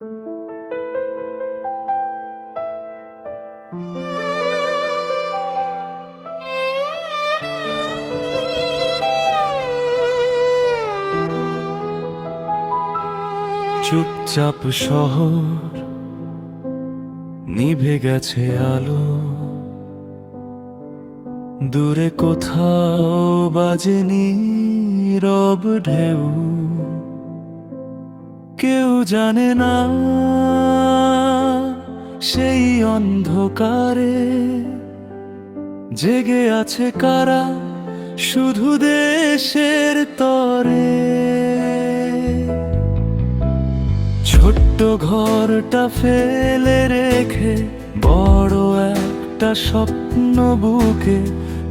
চুপচাপ শহর, নিভে গেছে আলো, দূরে কোথাও বাজেনি রব ঢেউ। কেউ জানে না সেই অন্ধকারে জেগে আছে কারা, শুধু দেশের তরে। ছোট্ট ঘরটা ফেলে রেখে বড় একটা স্বপ্ন বুকে,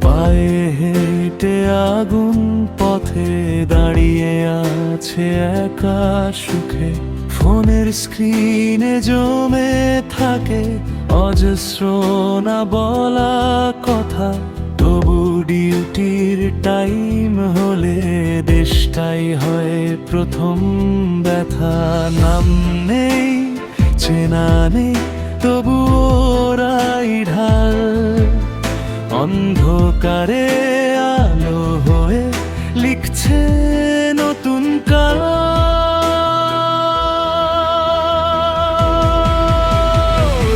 পায়ে হেঁটে আগুন পথে দাঁড়িয়ে আছে একা সুখে। ফোনের স্ক্রিনে জমে থাকে অজস্র না বলা কথা, তবু ডিউটির টাইম হলে দেশটাই হয় প্রথম ব্যথা। নাম নেই, চেনা নেই, তবু ওরাই ঢাল, অন্ধকারে আলো হয়ে লিখছে নতুন কাল।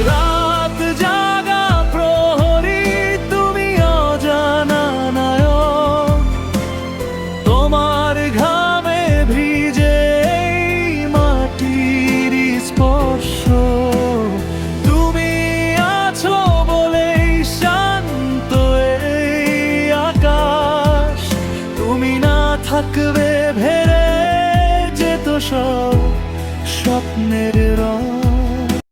রাত জাগা প্রহরী, তুমি অজানা নায়ক, তোমার ঘামে ভিজে এই মাটির স্পর্শ। তুমি আছো বলেই শান্ত এই আকাশ, তুমি না থাকবে ভেড়ে যেত সব স্বপ্নের রং।